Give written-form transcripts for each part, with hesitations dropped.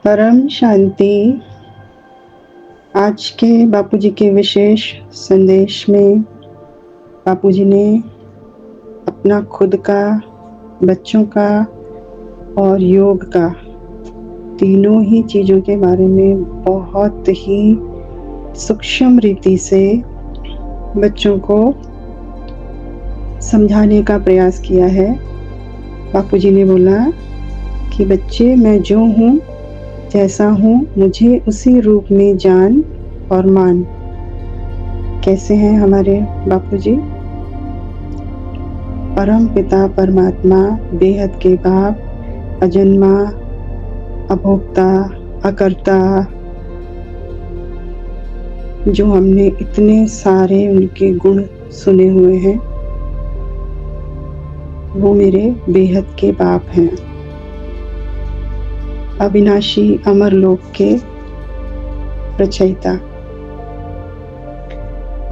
परम शांति। आज के बापूजी के विशेष संदेश में बापूजी ने अपना खुद का, बच्चों का और योग का, तीनों ही चीज़ों के बारे में बहुत ही सूक्ष्म रीति से बच्चों को समझाने का प्रयास किया है। बापूजी ने बोला कि बच्चे, मैं जो हूँ, जैसा हूँ, मुझे उसी रूप में जान और मान। कैसे हैं हमारे बापूजी? परम पिता परमात्मा, बेहद के बाप, अजन्मा, अभोक्ता, अकर्ता, जो हमने इतने सारे उनके गुण सुने हुए हैं, वो मेरे बेहद के बाप हैं। अविनाशी अमर लोक के रचयिता।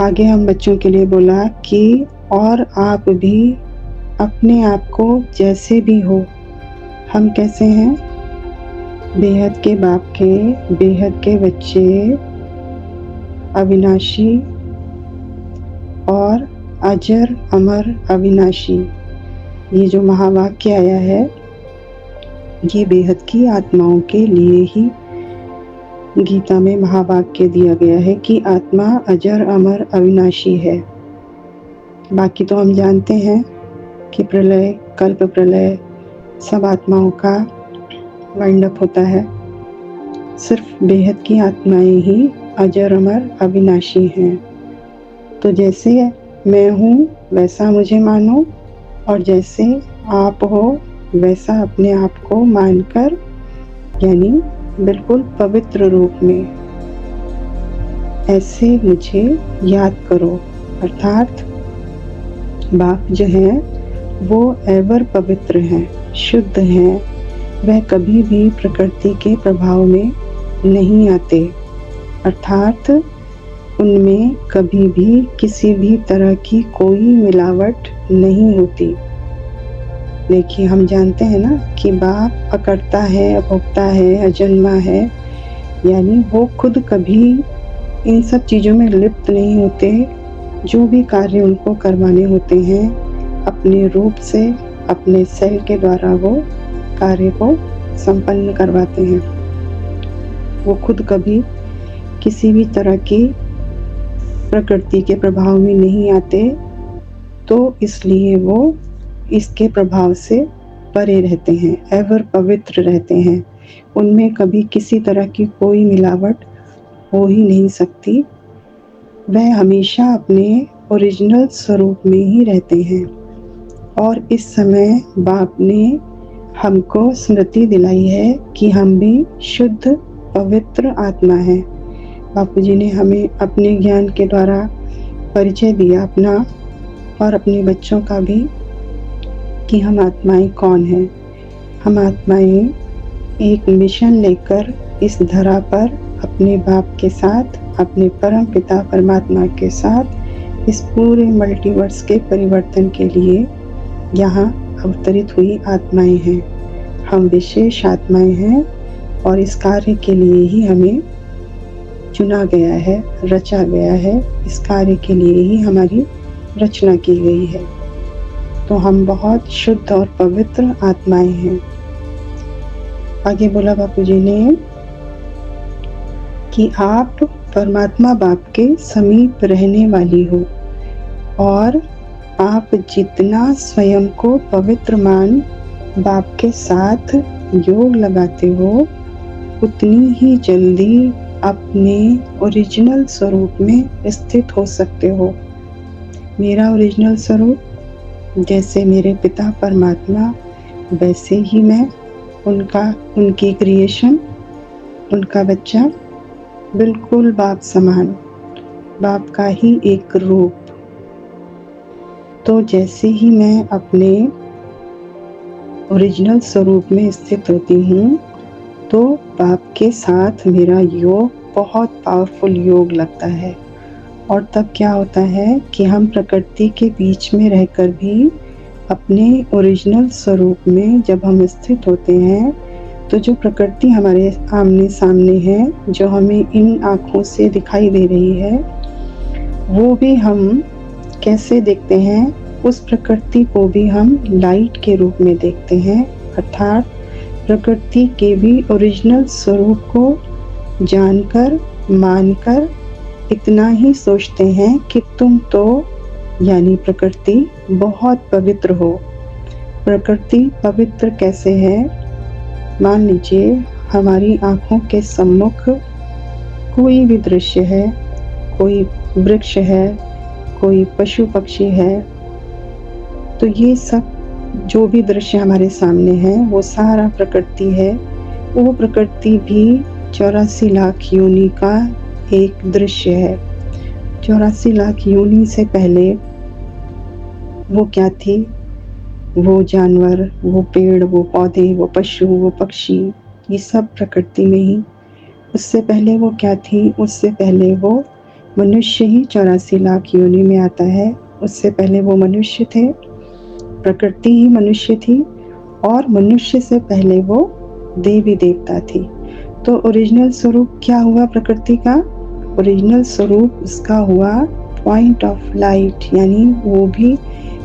आगे हम बच्चों के लिए बोला कि और आप भी अपने आप को जैसे भी हो, हम कैसे हैं? बेहद के बाप के बेहद के बच्चे, अविनाशी और अजर अमर अविनाशी। ये जो महावाक्य आया है, ये बेहद की आत्माओं के लिए ही गीता में महावाक्य दिया गया है कि आत्मा अजर अमर अविनाशी है। बाकी तो हम जानते हैं कि प्रलय, कल्प प्रलय, सब आत्माओं का वाइंड अप होता है। सिर्फ बेहद की आत्माएं ही अजर अमर अविनाशी हैं। तो जैसे मैं हूँ वैसा मुझे मानो, और जैसे आप हो वैसा अपने आप को मानकर, यानी बिल्कुल पवित्र रूप में ऐसे मुझे याद करो। अर्थात बाप जो हैं वो एवर पवित्र हैं, शुद्ध हैं। वह कभी भी प्रकृति के प्रभाव में नहीं आते, अर्थात उनमें कभी भी किसी भी तरह की कोई मिलावट नहीं होती। देखिए, हम जानते हैं ना कि बाप अकर्ता है, अभोक्ता है, अजन्मा है, यानी वो खुद कभी इन सब चीज़ों में लिप्त नहीं होते। जो भी कार्य उनको करवाने होते हैं, अपने रूप से, अपने सेल के द्वारा वो कार्य को संपन्न करवाते हैं। वो खुद कभी किसी भी तरह की प्रकृति के प्रभाव में नहीं आते, तो इसलिए वो इसके प्रभाव से परे रहते हैं, एवर पवित्र रहते हैं। उनमें कभी किसी तरह की कोई मिलावट हो ही नहीं सकती। वह हमेशा अपने ओरिजिनल स्वरूप में ही रहते हैं। और इस समय बाप ने हमको स्मृति दिलाई है कि हम भी शुद्ध पवित्र आत्मा हैं। बापूजी ने हमें अपने ज्ञान के द्वारा परिचय दिया अपना और अपने बच्चों का भी, कि हम आत्माएं कौन हैं। हम आत्माएं एक मिशन लेकर इस धरा पर अपने बाप के साथ, अपने परम पिता परमात्मा के साथ, इस पूरे मल्टीवर्स के परिवर्तन के लिए यहाँ अवतरित हुई आत्माएं हैं। हम विशेष आत्माएं हैं और इस कार्य के लिए ही हमें चुना गया है, रचा गया है। इस कार्य के लिए ही हमारी रचना की गई है। तो हम बहुत शुद्ध और पवित्र आत्माएं हैं। आगे बोला बापूजी ने कि आप परमात्मा बाप के समीप रहने वाली हो, और आप जितना स्वयं को पवित्र मान बाप के साथ योग लगाते हो, उतनी ही जल्दी अपने ओरिजिनल स्वरूप में स्थित हो सकते हो। मेरा ओरिजिनल स्वरूप, जैसे मेरे पिता परमात्मा, वैसे ही मैं, उनकी क्रिएशन, उनका बच्चा, बिल्कुल बाप समान, बाप का ही एक रूप। तो जैसे ही मैं अपने ओरिजिनल स्वरूप में स्थित होती हूँ, तो बाप के साथ मेरा योग बहुत पावरफुल योग लगता है। और तब क्या होता है कि हम प्रकृति के बीच में रहकर भी अपने ओरिजिनल स्वरूप में जब हम स्थित होते हैं, तो जो प्रकृति हमारे आमने सामने है, जो हमें इन आँखों से दिखाई दे रही है, वो भी हम कैसे देखते हैं, उस प्रकृति को भी हम लाइट के रूप में देखते हैं, अर्थात प्रकृति के भी ओरिजिनल स्वरूप को जानकर, मानकर इतना ही सोचते हैं कि तुम तो यानी प्रकृति बहुत पवित्र हो। प्रकृति पवित्र कैसे है? मान लीजिए हमारी आँखों के सम्मुख कोई भी दृश्य है, कोई वृक्ष है, कोई पशु पक्षी है, तो ये सब जो भी दृश्य हमारे सामने है वो सारा प्रकृति है। वो प्रकृति भी 84 लाख योनि का एक दृश्य है। 84 लाख योनि से पहले वो क्या थी? वो जानवर, वो पेड़, वो पौधे, वो पशु, वो पक्षी, ये सब प्रकृति में ही। उससे पहले वो क्या थी? उससे पहले वो मनुष्य ही 84 लाख योनि में आता है। उससे पहले वो मनुष्य थे, प्रकृति ही मनुष्य थी, और मनुष्य से पहले वो देवी देवता थी। तो ओरिजिनल स्वरूप क्या हुआ प्रकृति का? ओरिजिनल स्वरूप उसका हुआ पॉइंट ऑफ लाइट, यानी वो भी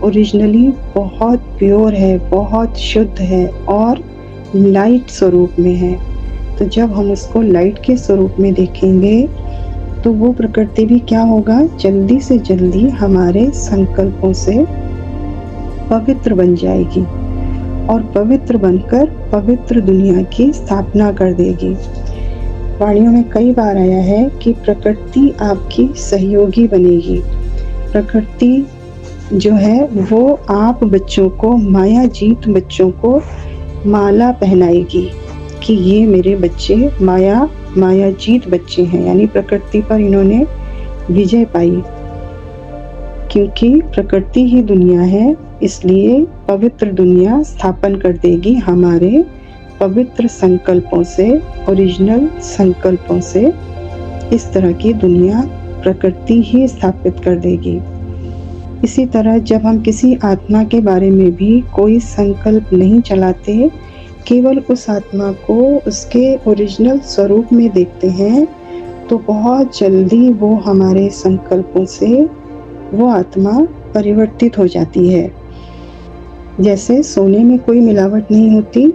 ओरिजिनली बहुत प्योर है, बहुत शुद्ध है और लाइट स्वरूप में है। तो जब हम उसको लाइट के स्वरूप में देखेंगे तो वो प्रकृति भी क्या होगा? जल्दी से जल्दी हमारे संकल्पों से पवित्र बन जाएगी और पवित्र बनकर पवित्र दुनिया की स्थापना कर देगी। वाणियों में कई बार आया है कि प्रकृति आपकी सहयोगी बनेगी। प्रकृति जो है वो आप बच्चों को, माया जीत बच्चों को माला पहनाएगी कि ये मेरे बच्चे माया जीत बच्चे हैं, यानी प्रकृति पर इन्होंने विजय पाई। क्योंकि प्रकृति ही दुनिया है, इसलिए पवित्र दुनिया स्थापन कर देगी हमारे पवित्र संकल्पों से, ओरिजिनल संकल्पों से। इस तरह की दुनिया प्रकृति ही स्थापित कर देगी। इसी तरह जब हम किसी आत्मा के बारे में भी कोई संकल्प नहीं चलाते, केवल उस आत्मा को उसके ओरिजिनल स्वरूप में देखते हैं, तो बहुत जल्दी वो हमारे संकल्पों से वो आत्मा परिवर्तित हो जाती है। जैसे सोने में कोई मिलावट नहीं होती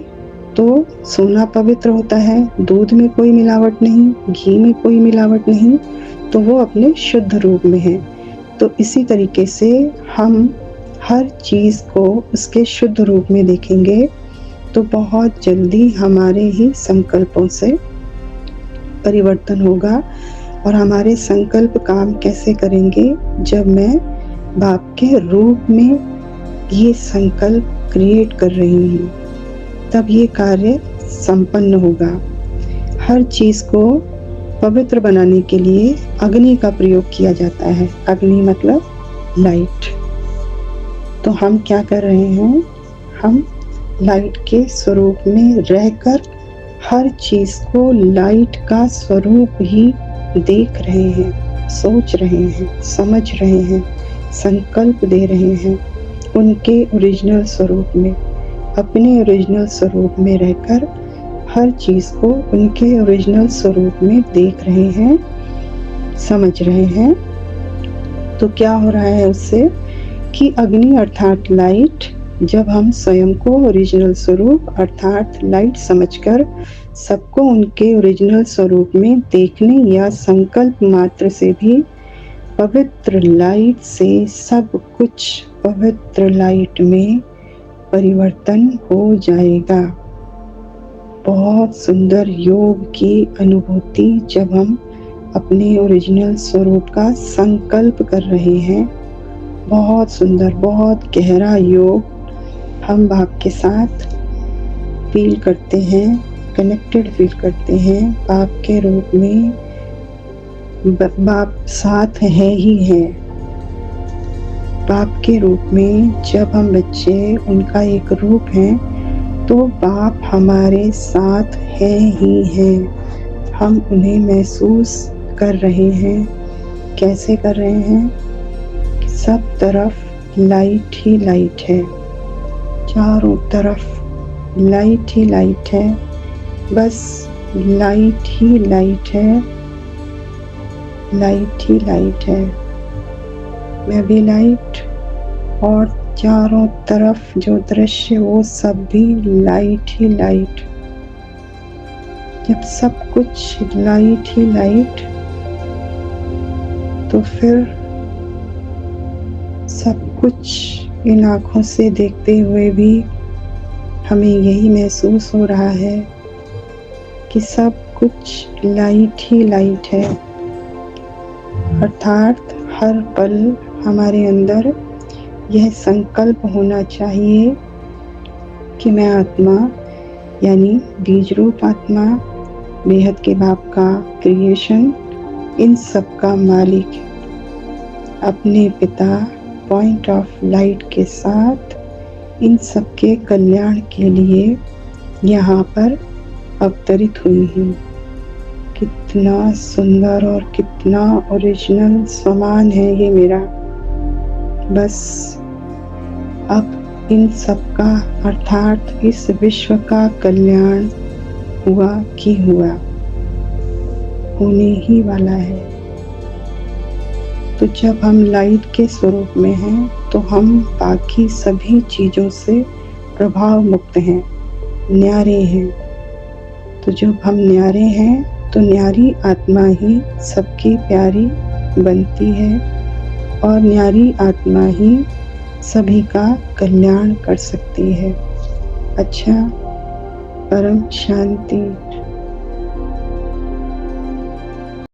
तो सोना पवित्र होता है, दूध में कोई मिलावट नहीं, घी में कोई मिलावट नहीं, तो वो अपने शुद्ध रूप में है। तो इसी तरीके से हम हर चीज़ को उसके शुद्ध रूप में देखेंगे तो बहुत जल्दी हमारे ही संकल्पों से परिवर्तन होगा। और हमारे संकल्प काम कैसे करेंगे? जब मैं बाप के रूप में ये संकल्प क्रिएट कर रही हूँ, तब ये कार्य संपन्न होगा। हर चीज़ को पवित्र बनाने के लिए अग्नि का प्रयोग किया जाता है। अग्नि मतलब लाइट। तो हम क्या कर रहे हैं? हम लाइट के स्वरूप में रहकर हर चीज़ को लाइट का स्वरूप ही देख रहे हैं, सोच रहे हैं, समझ रहे हैं, संकल्प दे रहे हैं उनके ओरिजिनल स्वरूप में। अपने ओरिजिनल स्वरूप में रहकर हर चीज़ को उनके ओरिजिनल स्वरूप में देख रहे हैं, समझ रहे हैं। तो क्या हो रहा है उससे कि अग्नि अर्थात लाइट, जब हम स्वयं को ओरिजिनल स्वरूप अर्थात लाइट समझकर सबको उनके ओरिजिनल स्वरूप में देखने या संकल्प मात्र से भी पवित्र लाइट से सब कुछ पवित्र लाइट में परिवर्तन हो जाएगा। बहुत सुंदर योग की अनुभूति जब हम अपने ओरिजिनल स्वरूप का संकल्प कर रहे हैं। बहुत सुंदर, बहुत गहरा योग हम बाप के साथ फील करते हैं, कनेक्टेड फील करते हैं। बाप के रूप में बाप साथ है ही है। बाप के रूप में जब हम बच्चे उनका एक रूप हैं, तो बाप हमारे साथ है ही है। हम उन्हें महसूस कर रहे हैं। कैसे कर रहे हैं? कि सब तरफ लाइट ही लाइट है, चारों तरफ लाइट ही लाइट है। बस लाइट ही लाइट है, लाइट ही लाइट है। मैं भी लाइट, और चारों तरफ जो दृश्य वो सब भी लाइट ही लाइट। जब सब कुछ लाइट ही लाइट, तो फिर सब कुछ इन आँखों से देखते हुए भी हमें यही महसूस हो रहा है कि सब कुछ लाइट ही लाइट है। अर्थात हर पल हमारे अंदर यह संकल्प होना चाहिए कि मैं आत्मा, यानी बीज रूप आत्मा, बेहद के बाप का क्रिएशन, इन सब का मालिक अपने पिता पॉइंट ऑफ लाइट के साथ इन सब के कल्याण के लिए यहाँ पर अवतरित हुई हूँ। कितना सुंदर और कितना ओरिजिनल सामान है ये मेरा। बस अब इन सब का, अर्थात इस विश्व का कल्याण हुआ कि हुआ, होने ही वाला है। तो जब हम लाइट के स्वरूप में हैं तो हम बाकी सभी चीज़ों से प्रभाव मुक्त हैं, न्यारे हैं। तो जब हम न्यारे हैं तो न्यारी आत्मा ही सबकी प्यारी बनती है, और न्यारी आत्मा ही सभी का कल्याण कर सकती है। अच्छा, परम शांति।